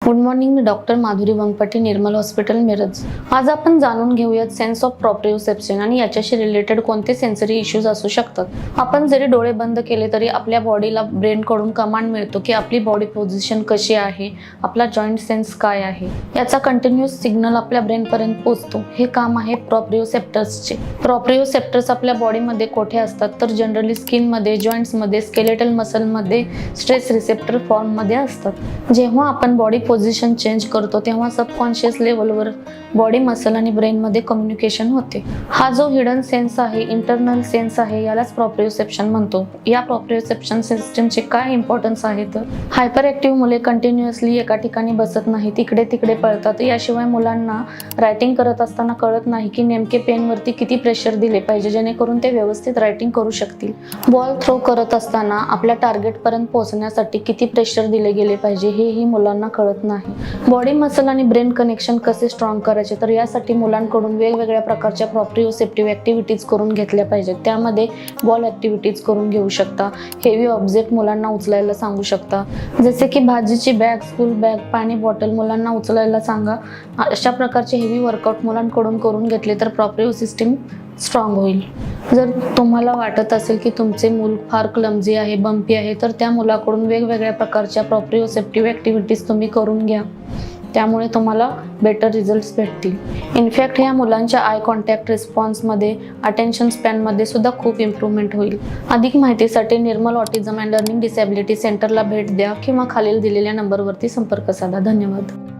Good morning, मी doctor Madhuri वंगपटे, निर्मल hospital, Miraj. आज आपण जाणून घेऊयात सेन्स ऑफ प्रॉप्रिओसेप्शन आणि याच्याशी रिलेटेड कोणते सेन्सरी इश्यूज असू शकतात। आपण जरी डोळे बंद केले तरी आपल्या बॉडीला ब्रेन कडून कमांड मिळतो की आपली बॉडी पोझिशन कशी आहे, आपला जॉईंट सेन्स काय आहे, याचा कंटिन्यूअस सिग्नल आपल्या ब्रेन पर्यंत पोहोचतो। हे काम आहे प्रॉप्रिओसेप्टर्सचे। प्रॉप्रिओसेप्टर्स आपल्या बॉडीमध्ये कोठे असतात तर जनरली स्किन मध्ये, जॉईंट्स मध्ये, स्केलेटल मसल मध्ये, स्ट्रेस रिसेप्टर फॉर्म मध्ये असतात। जेव्हा आपण बॉडी पोझिशन चेंज करतो तेव्हा सबकॉन्शियस लेवलवर बॉडी मसल आणि ब्रेन मध्ये कम्युनिकेशन होते। हा जो हिडन सेन्स आहे, इंटरनल सेन्स आहे, यालाच प्रॉप्रिओसेप्शन म्हणतो। या प्रॉप्रिओसेप्शन सिस्टमचे काय इम्पॉर्टन्स आहे तर हायपर ऍक्टिव्ह मुले कंटिन्युअसली एका ठिकाणी बसत नाही, तिकडे तिकडे पळतात। याशिवाय मुलांना रायटिंग करत असताना कळत नाही की नेमके पेनवरती किती प्रेशर दिले पाहिजे जेणेकरून ते व्यवस्थित रायटिंग करू शकतील। बॉल थ्रो करत असताना आपल्या टार्गेट पर्यंत पोहोचण्यासाठी किती प्रेशर दिले गेले पाहिजे हेही मुलांना कळत नाही। बॉडी मसल आणि ब्रेन कनेक्शन कसे स्ट्रॉंग करायचे तर यासाठी मुलांकडून वेगवेगळ्या प्रकारच्या प्रॉप्रिओसेप्टिव्ह ऍक्टिव्हिटीज करून घेतल्या पाहिजेत। त्यामध्ये बॉल ऍक्टिव्हिटीज करून घेऊ शकता, हेवी ऑब्जेक्ट मुलांना उचलायला सांगू शकता, जसे की भाजीची बॅग, स्कूल बॅग, पाणी बॉटल मुलांना उचलायला सांगा। अशा प्रकारचे हेवी वर्कआउट मुलांकडून करून घेतले तर प्रॉप्रिओ सिस्टीम स्ट्रॉंग होईल। जर तुम्हाला वाटत असेल की तुमचे मूल फार क्लमझी आहे, बंपी आहे, तर त्या मुलाकडून वेगवेगळ्या प्रकारच्या प्रॉप्रिओसेप्टिव्ह ऍक्टिव्हिटीज तुम्ही करून घ्या, त्यामुळे तुम्हाला बेटर रिझल्ट्स भेटतील। इनफॅक्ट ह्या मुलांच्या आय कॉन्टॅक्ट रिस्पॉन्समध्ये, अटेन्शन स्पॅनमध्ये सुद्धा खूप इम्प्रूव्हमेंट होईल। अधिक माहितीसाठी निर्मल ऑटिझम अँड लर्निंग डिसॅबिलिटी सेंटरला भेट द्या किंवा खालील दिलेल्या नंबरवरती संपर्क साधा। धन्यवाद।